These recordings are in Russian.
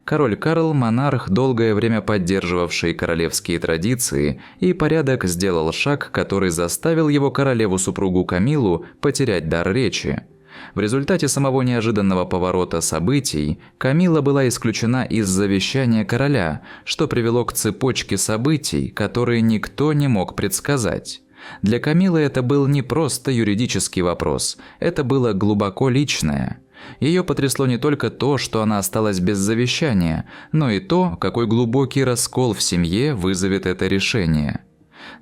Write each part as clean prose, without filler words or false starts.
Король Карл – монарх, долгое время поддерживавший королевские традиции, и порядок сделал шаг, который заставил его королеву-супругу Камиллу потерять дар речи. В результате самого неожиданного поворота событий Камилла была исключена из завещания короля, что привело к цепочке событий, которые никто не мог предсказать. Для Камиллы это был не просто юридический вопрос, это было глубоко личное. Ее потрясло не только то, что она осталась без завещания, но и то, какой глубокий раскол в семье вызовет это решение.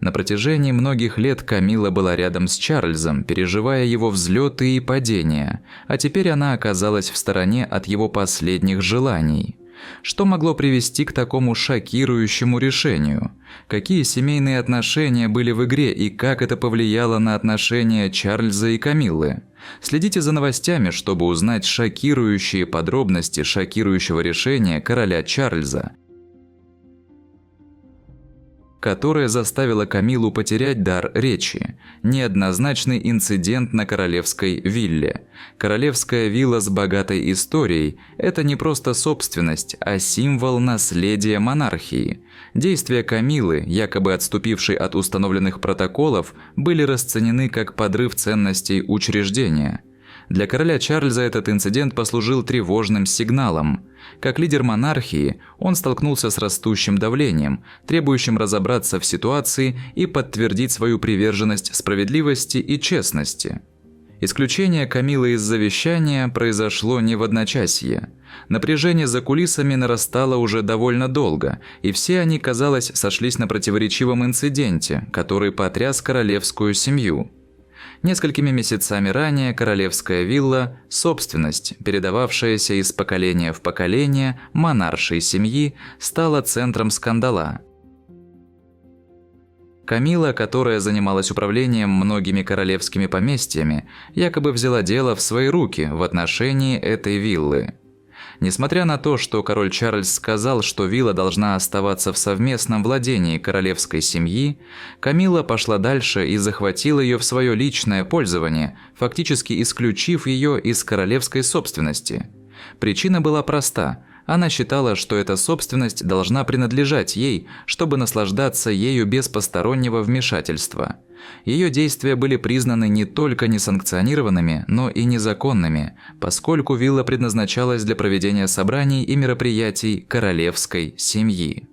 На протяжении многих лет Камилла была рядом с Чарльзом, переживая его взлеты и падения, а теперь она оказалась в стороне от его последних желаний. Что могло привести к такому шокирующему решению? Какие семейные отношения были в игре и как это повлияло на отношения Чарльза и Камиллы? Следите за новостями, чтобы узнать шокирующие подробности шокирующего решения короля Чарльза, которое заставило Камиллу потерять дар речи. Неоднозначный инцидент на королевской вилле. Королевская вилла с богатой историей – это не просто собственность, а символ наследия монархии. Действия Камиллы, якобы отступившей от установленных протоколов, были расценены как подрыв ценностей учреждения. Для короля Чарльза этот инцидент послужил тревожным сигналом. Как лидер монархии, он столкнулся с растущим давлением, требующим разобраться в ситуации и подтвердить свою приверженность справедливости и честности. Исключение Камиллы из завещания произошло не в одночасье. Напряжение за кулисами нарастало уже довольно долго, и все они, казалось, сошлись на противоречивом инциденте, который потряс королевскую семью. Несколькими месяцами ранее королевская вилла – собственность, передававшаяся из поколения в поколение монаршей семьи, стала центром скандала. Камилла, которая занималась управлением многими королевскими поместьями, якобы взяла дело в свои руки в отношении этой виллы. Несмотря на то, что король Чарльз сказал, что вилла должна оставаться в совместном владении королевской семьи, Камилла пошла дальше и захватила ее в свое личное пользование, фактически исключив ее из королевской собственности. Причина была проста. Она считала, что эта собственность должна принадлежать ей, чтобы наслаждаться ею без постороннего вмешательства. Ее действия были признаны не только несанкционированными, но и незаконными, поскольку вилла предназначалась для проведения собраний и мероприятий королевской семьи.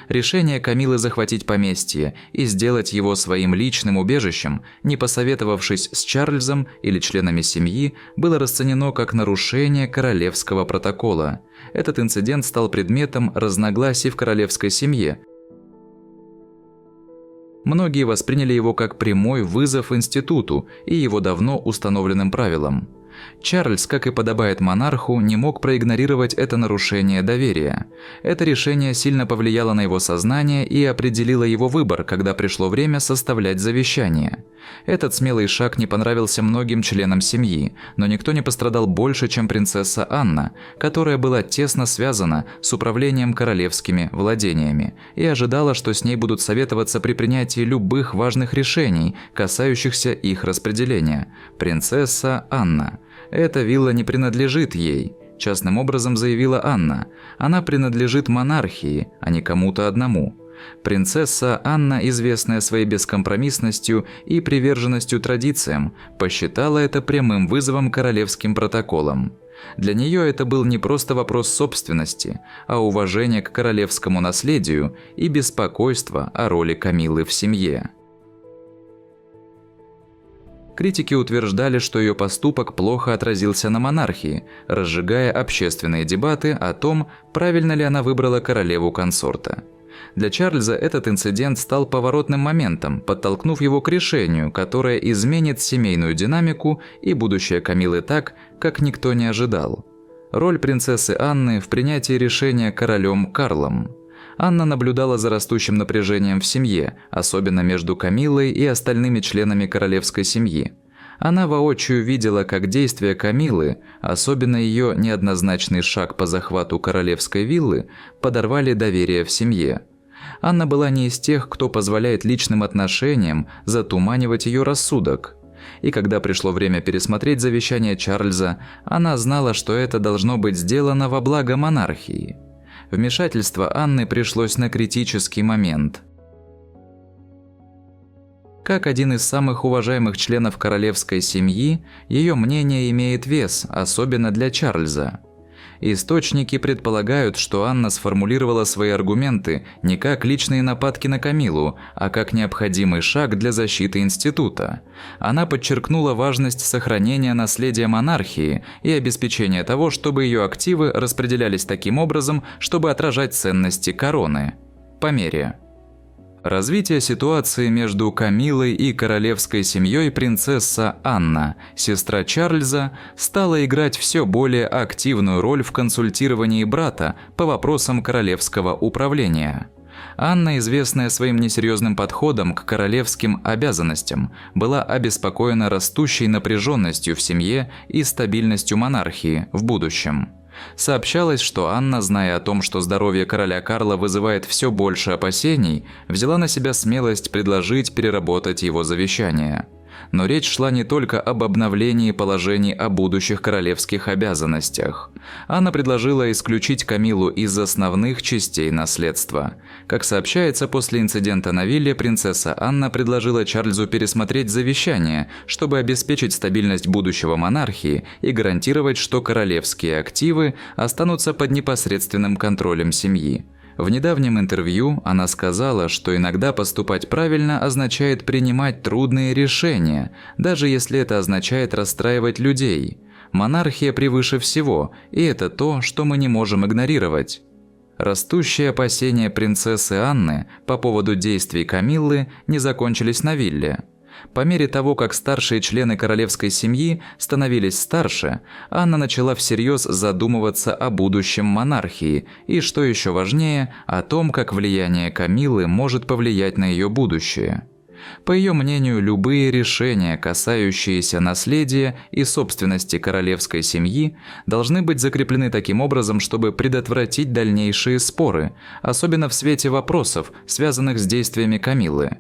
Решение Камиллы захватить поместье и сделать его своим личным убежищем, не посоветовавшись с Чарльзом или членами семьи, было расценено как нарушение королевского протокола. Этот инцидент стал предметом разногласий в королевской семье. Многие восприняли его как прямой вызов институту и его давно установленным правилам. Чарльз, как и подобает монарху, не мог проигнорировать это нарушение доверия. Это решение сильно повлияло на его сознание и определило его выбор, когда пришло время составлять завещание. Этот смелый шаг не понравился многим членам семьи, но никто не пострадал больше, чем принцесса Анна, которая была тесно связана с управлением королевскими владениями и ожидала, что с ней будут советоваться при принятии любых важных решений, касающихся их распределения. Принцесса Анна. «Эта вилла не принадлежит ей», – частным образом заявила Анна. «Она принадлежит монархии, а не кому-то одному». Принцесса Анна, известная своей бескомпромиссностью и приверженностью традициям, посчитала это прямым вызовом королевским протоколам. Для нее это был не просто вопрос собственности, а уважения к королевскому наследию и беспокойства о роли Камиллы в семье. Критики утверждали, что ее поступок плохо отразился на монархии, разжигая общественные дебаты о том, правильно ли она выбрала королеву-консорта. Для Чарльза этот инцидент стал поворотным моментом, подтолкнув его к решению, которое изменит семейную динамику и будущее Камиллы так, как никто не ожидал. Роль принцессы Анны в принятии решения королем Карлом. Анна наблюдала за растущим напряжением в семье, особенно между Камиллой и остальными членами королевской семьи. Она воочию видела, как действия Камиллы, особенно ее неоднозначный шаг по захвату королевской виллы, подорвали доверие в семье. Анна была не из тех, кто позволяет личным отношениям затуманивать ее рассудок. И когда пришло время пересмотреть завещание Чарльза, она знала, что это должно быть сделано во благо монархии. Вмешательство Анны пришлось на критический момент. Как один из самых уважаемых членов королевской семьи, ее мнение имеет вес, особенно для Чарльза. Источники предполагают, что Анна сформулировала свои аргументы не как личные нападки на Камиллу, а как необходимый шаг для защиты института. Она подчеркнула важность сохранения наследия монархии и обеспечения того, чтобы ее активы распределялись таким образом, чтобы отражать ценности короны. По мере развития ситуации между Камиллой и королевской семьей принцесса Анна, сестра Чарльза, стала играть все более активную роль в консультировании брата по вопросам королевского управления. Анна, известная своим несерьезным подходом к королевским обязанностям, была обеспокоена растущей напряженностью в семье и стабильностью монархии в будущем. Сообщалось, что Анна, зная о том, что здоровье короля Карла вызывает все больше опасений, взяла на себя смелость предложить переработать его завещание. Но речь шла не только об обновлении положений о будущих королевских обязанностях. Анна предложила исключить Камиллу из основных частей наследства. Как сообщается, после инцидента на вилле принцесса Анна предложила Чарльзу пересмотреть завещание, чтобы обеспечить стабильность будущего монархии и гарантировать, что королевские активы останутся под непосредственным контролем семьи. В недавнем интервью она сказала, что иногда поступать правильно означает принимать трудные решения, даже если это означает расстраивать людей. Монархия превыше всего, и это то, что мы не можем игнорировать. Растущие опасения принцессы Анны по поводу действий Камиллы не закончились на вилле. По мере того, как старшие члены королевской семьи становились старше, Анна начала всерьез задумываться о будущем монархии и, что еще важнее, о том, как влияние Камиллы может повлиять на ее будущее. По ее мнению, любые решения, касающиеся наследия и собственности королевской семьи, должны быть закреплены таким образом, чтобы предотвратить дальнейшие споры, особенно в свете вопросов, связанных с действиями Камиллы.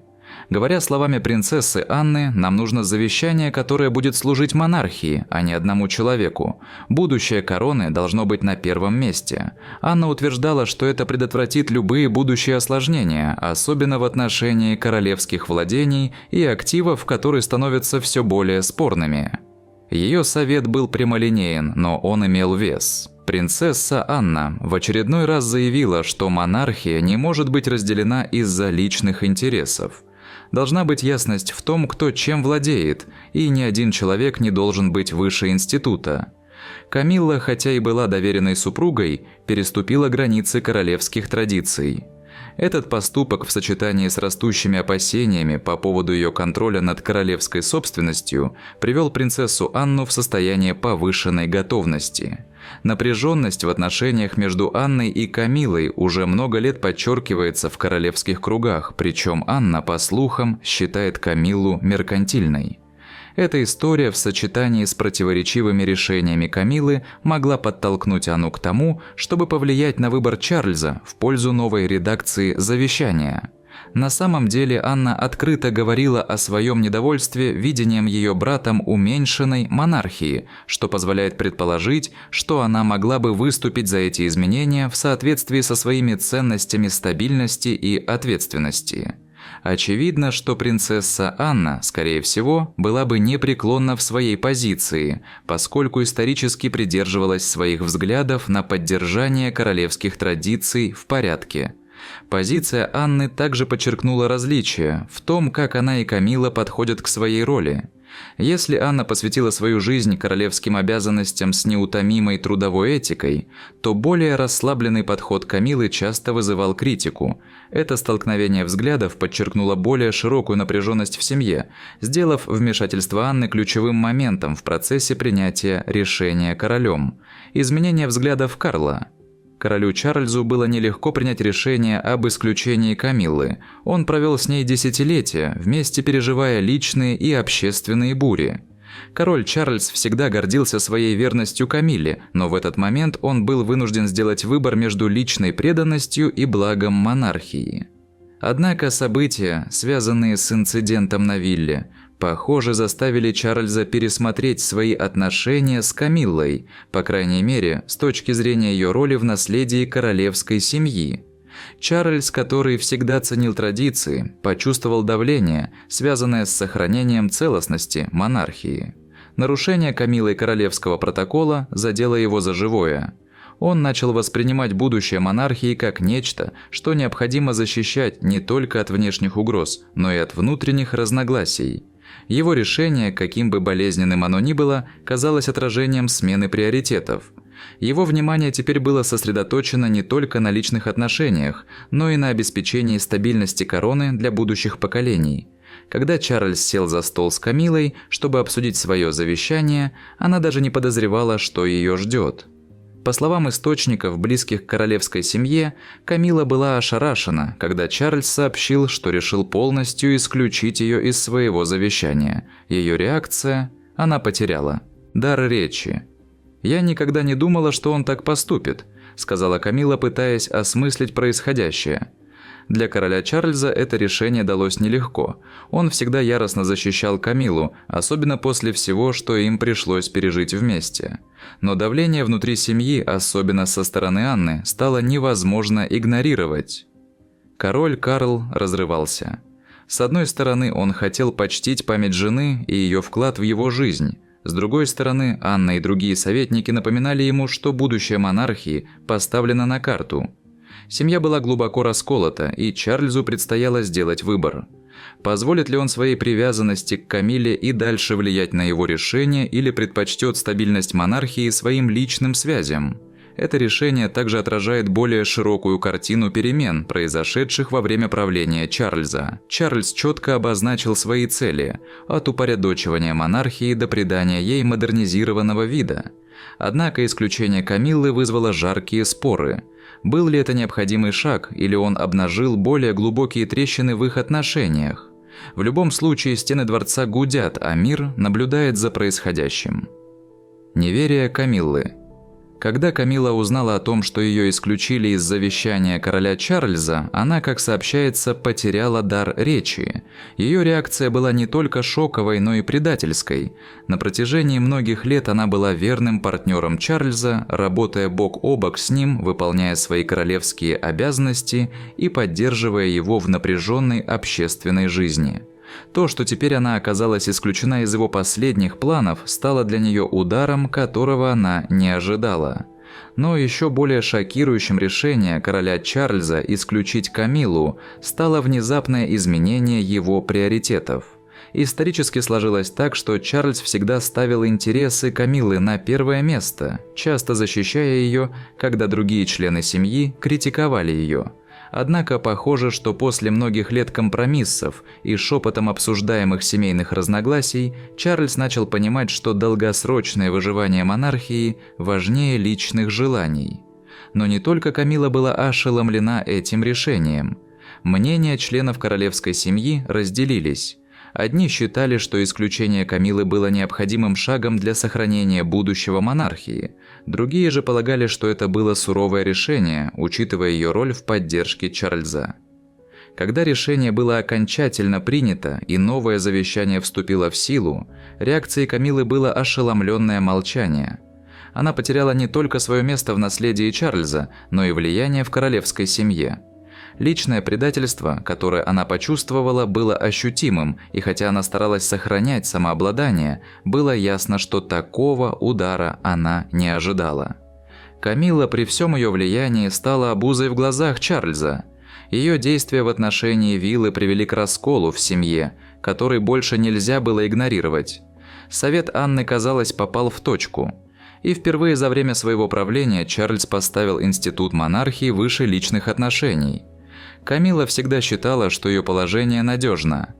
Говоря словами принцессы Анны, нам нужно завещание, которое будет служить монархии, а не одному человеку. Будущее короны должно быть на первом месте. Анна утверждала, что это предотвратит любые будущие осложнения, особенно в отношении королевских владений и активов, которые становятся все более спорными. Ее совет был прямолинеен, но он имел вес. Принцесса Анна в очередной раз заявила, что монархия не может быть разделена из-за личных интересов. Должна быть ясность в том, кто чем владеет, и ни один человек не должен быть выше института. Камилла, хотя и была доверенной супругой, переступила границы королевских традиций. Этот поступок в сочетании с растущими опасениями по поводу ее контроля над королевской собственностью привел принцессу Анну в состояние повышенной готовности. Напряженность в отношениях между Анной и Камиллой уже много лет подчеркивается в королевских кругах, причем Анна, по слухам, считает Камиллу меркантильной. Эта история в сочетании с противоречивыми решениями Камиллы могла подтолкнуть Анну к тому, чтобы повлиять на выбор Чарльза в пользу новой редакции завещания. На самом деле Анна открыто говорила о своем недовольстве видением ее братом уменьшенной монархии, что позволяет предположить, что она могла бы выступить за эти изменения в соответствии со своими ценностями стабильности и ответственности. Очевидно, что принцесса Анна, скорее всего, была бы непреклонна в своей позиции, поскольку исторически придерживалась своих взглядов на поддержание королевских традиций в порядке. Позиция Анны также подчеркнула различия в том, как она и Камилла подходят к своей роли. Если Анна посвятила свою жизнь королевским обязанностям с неутомимой трудовой этикой, то более расслабленный подход Камиллы часто вызывал критику. Это столкновение взглядов подчеркнуло более широкую напряженность в семье, сделав вмешательство Анны ключевым моментом в процессе принятия решения королем. Изменение взглядов Карла. Королю Чарльзу было нелегко принять решение об исключении Камиллы. Он провел с ней десятилетия, вместе переживая личные и общественные бури. Король Чарльз всегда гордился своей верностью Камилле, но в этот момент он был вынужден сделать выбор между личной преданностью и благом монархии. Однако события, связанные с инцидентом на вилле, похоже, заставили Чарльза пересмотреть свои отношения с Камиллой, по крайней мере, с точки зрения ее роли в наследии королевской семьи. Чарльз, который всегда ценил традиции, почувствовал давление, связанное с сохранением целостности монархии. Нарушение Камиллой королевского протокола задело его за живое. Он начал воспринимать будущее монархии как нечто, что необходимо защищать не только от внешних угроз, но и от внутренних разногласий. Его решение, каким бы болезненным оно ни было, казалось отражением смены приоритетов. Его внимание теперь было сосредоточено не только на личных отношениях, но и на обеспечении стабильности короны для будущих поколений. Когда Чарльз сел за стол с Камиллой, чтобы обсудить свое завещание, она даже не подозревала, что ее ждет. По словам источников, близких к королевской семье, Камилла была ошарашена, когда Чарльз сообщил, что решил полностью исключить ее из своего завещания. Ее реакция – она потеряла дар речи. «Я никогда не думала, что он так поступит», – сказала Камилла, пытаясь осмыслить происходящее. Для короля Чарльза это решение далось нелегко. Он всегда яростно защищал Камиллу, особенно после всего, что им пришлось пережить вместе. Но давление внутри семьи, особенно со стороны Анны, стало невозможно игнорировать. Король Карл разрывался. С одной стороны, он хотел почтить память жены и ее вклад в его жизнь. С другой стороны, Анна и другие советники напоминали ему, что будущее монархии поставлено на карту. Семья была глубоко расколота, и Чарльзу предстояло сделать выбор. Позволит ли он своей привязанности к Камилле и дальше влиять на его решение, или предпочтет стабильность монархии своим личным связям? Это решение также отражает более широкую картину перемен, произошедших во время правления Чарльза. Чарльз четко обозначил свои цели – от упорядочивания монархии до придания ей модернизированного вида. Однако исключение Камиллы вызвало жаркие споры. Был ли это необходимый шаг, или он обнажил более глубокие трещины в их отношениях? В любом случае, стены дворца гудят, а мир наблюдает за происходящим. Неверие Камиллы. Когда Камилла узнала о том, что ее исключили из завещания короля Чарльза, она, как сообщается, потеряла дар речи. Ее реакция была не только шоковой, но и предательской. На протяжении многих лет она была верным партнером Чарльза, работая бок о бок с ним, выполняя свои королевские обязанности и поддерживая его в напряженной общественной жизни. То, что теперь она оказалась исключена из его последних планов, стало для нее ударом, которого она не ожидала. Но еще более шокирующим решением короля Чарльза исключить Камиллу стало внезапное изменение его приоритетов. Исторически сложилось так, что Чарльз всегда ставил интересы Камиллы на первое место, часто защищая ее, когда другие члены семьи критиковали ее. Однако похоже, что после многих лет компромиссов и шепотом обсуждаемых семейных разногласий, Чарльз начал понимать, что долгосрочное выживание монархии важнее личных желаний. Но не только Камилла была ошеломлена этим решением. Мнения членов королевской семьи разделились. Одни считали, что исключение Камиллы было необходимым шагом для сохранения будущего монархии. Другие же полагали, что это было суровое решение, учитывая ее роль в поддержке Чарльза. Когда решение было окончательно принято и новое завещание вступило в силу, реакцией Камиллы было ошеломленное молчание. Она потеряла не только свое место в наследии Чарльза, но и влияние в королевской семье. Личное предательство, которое она почувствовала, было ощутимым, и хотя она старалась сохранять самообладание, было ясно, что такого удара она не ожидала. Камилла при всем ее влиянии стала обузой в глазах Чарльза. Ее действия в отношении виллы привели к расколу в семье, который больше нельзя было игнорировать. Совет Анны, казалось, попал в точку. И впервые за время своего правления Чарльз поставил институт монархии выше личных отношений. Камилла всегда считала, что ее положение надежно.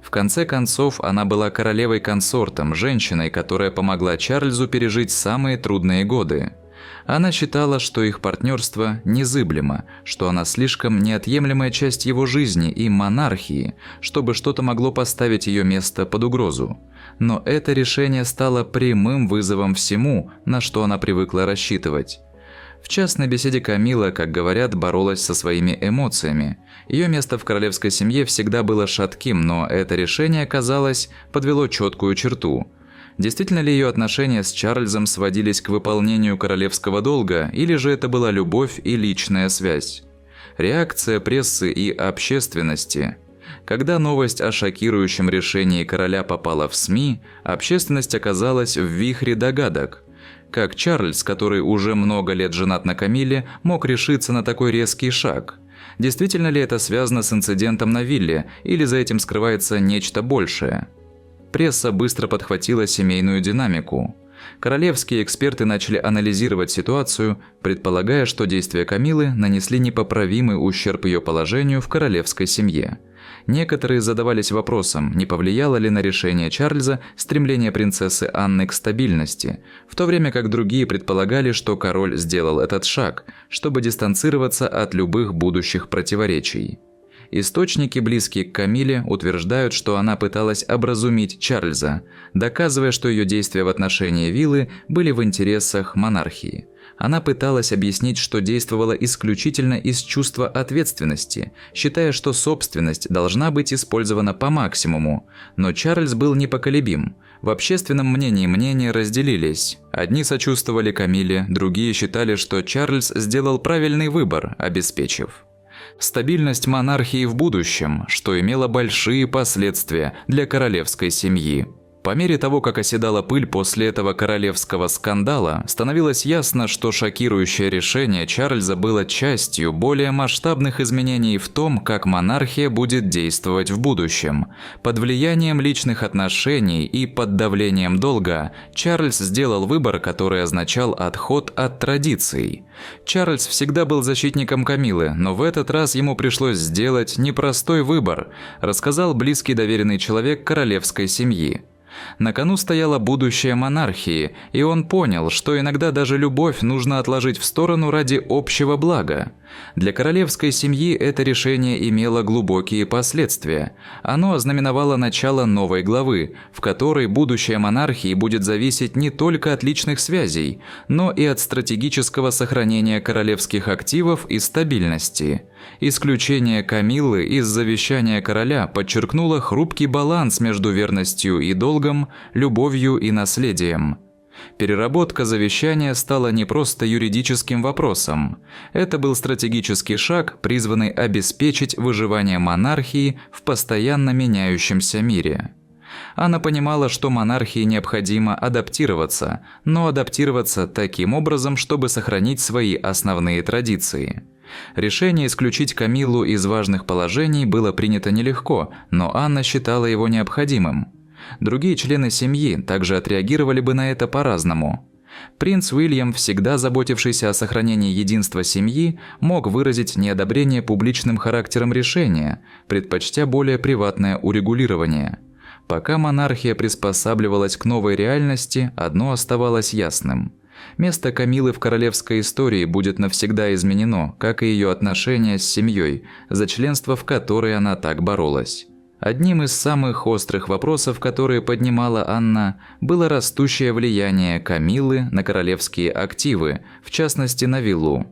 В конце концов, она была королевой-консортом, женщиной, которая помогла Чарльзу пережить самые трудные годы. Она считала, что их партнерство незыблемо, что она слишком неотъемлемая часть его жизни и монархии, чтобы что-то могло поставить ее место под угрозу. Но это решение стало прямым вызовом всему, на что она привыкла рассчитывать. В частной беседе Камилла, как говорят, боролась со своими эмоциями. Ее место в королевской семье всегда было шатким, но это решение, казалось, подвело четкую черту. Действительно ли ее отношения с Чарльзом сводились к выполнению королевского долга, или же это была любовь и личная связь? Реакция прессы и общественности. Когда новость о шокирующем решении короля попала в СМИ, общественность оказалась в вихре догадок. Как Чарльз, который уже много лет женат на Камилле, мог решиться на такой резкий шаг? Действительно ли это связано с инцидентом на вилле, или за этим скрывается нечто большее? Пресса быстро подхватила семейную динамику. Королевские эксперты начали анализировать ситуацию, предполагая, что действия Камиллы нанесли непоправимый ущерб ее положению в королевской семье. Некоторые задавались вопросом, не повлияло ли на решение Чарльза стремление принцессы Анны к стабильности, в то время как другие предполагали, что король сделал этот шаг, чтобы дистанцироваться от любых будущих противоречий. Источники, близкие к Камилле, утверждают, что она пыталась образумить Чарльза, доказывая, что ее действия в отношении виллы были в интересах монархии. Она пыталась объяснить, что действовала исключительно из чувства ответственности, считая, что собственность должна быть использована по максимуму, но Чарльз был непоколебим. В общественном мнении мнения разделились. Одни сочувствовали Камилле, другие считали, что Чарльз сделал правильный выбор, обеспечив стабильность монархии в будущем, что имело большие последствия для королевской семьи. По мере того, как оседала пыль после этого королевского скандала, становилось ясно, что шокирующее решение Чарльза было частью более масштабных изменений в том, как монархия будет действовать в будущем. Под влиянием личных отношений и под давлением долга Чарльз сделал выбор, который означал отход от традиций. Чарльз всегда был защитником Камиллы, но в этот раз ему пришлось сделать непростой выбор, рассказал близкий доверенный человек королевской семьи. На кону стояло будущее монархии, и он понял, что иногда даже любовь нужно отложить в сторону ради общего блага. Для королевской семьи это решение имело глубокие последствия. Оно ознаменовало начало новой главы, в которой будущее монархии будет зависеть не только от личных связей, но и от стратегического сохранения королевских активов и стабильности. Исключение Камиллы из завещания короля подчеркнуло хрупкий баланс между верностью и долгом, любовью и наследием. Переработка завещания стала не просто юридическим вопросом. Это был стратегический шаг, призванный обеспечить выживание монархии в постоянно меняющемся мире. Анна понимала, что монархии необходимо адаптироваться, но адаптироваться таким образом, чтобы сохранить свои основные традиции. Решение исключить Камиллу из важных положений было принято нелегко, но Анна считала его необходимым. Другие члены семьи также отреагировали бы на это по-разному. Принц Уильям, всегда заботившийся о сохранении единства семьи, мог выразить неодобрение публичным характером решения, предпочтя более приватное урегулирование. Пока монархия приспосабливалась к новой реальности, одно оставалось ясным. Место Камиллы в королевской истории будет навсегда изменено, как и ее отношения с семьей, за членство в которой она так боролась. Одним из самых острых вопросов, которые поднимала Анна, было растущее влияние Камиллы на королевские активы, в частности на виллу.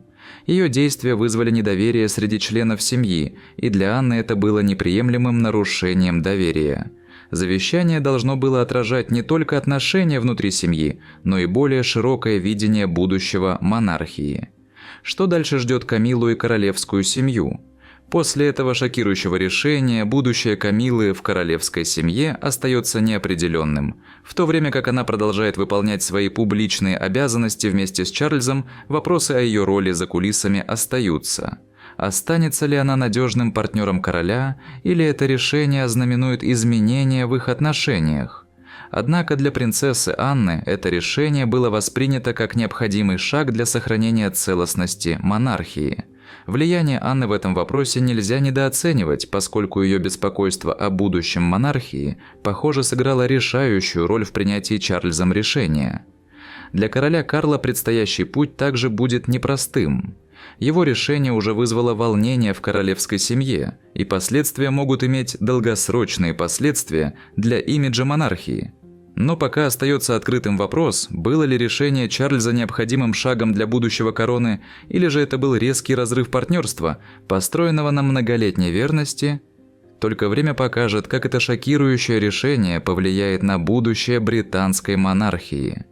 Ее действия вызвали недоверие среди членов семьи, и для Анны это было неприемлемым нарушением доверия. Завещание должно было отражать не только отношения внутри семьи, но и более широкое видение будущего монархии. Что дальше ждет Камиллу и королевскую семью? После этого шокирующего решения будущее Камиллы в королевской семье остается неопределенным. В то время как она продолжает выполнять свои публичные обязанности вместе с Чарльзом, вопросы о ее роли за кулисами остаются. Останется ли она надежным партнером короля, или это решение ознаменует изменения в их отношениях? Однако для принцессы Анны это решение было воспринято как необходимый шаг для сохранения целостности монархии. Влияние Анны в этом вопросе нельзя недооценивать, поскольку ее беспокойство о будущем монархии, похоже, сыграло решающую роль в принятии Чарльзом решения. Для короля Карла предстоящий путь также будет непростым. Его решение уже вызвало волнение в королевской семье, и последствия могут иметь долгосрочные последствия для имиджа монархии. Но пока остается открытым вопрос, было ли решение Чарльза необходимым шагом для будущего короны, или же это был резкий разрыв партнерства, построенного на многолетней верности. Только время покажет, как это шокирующее решение повлияет на будущее британской монархии.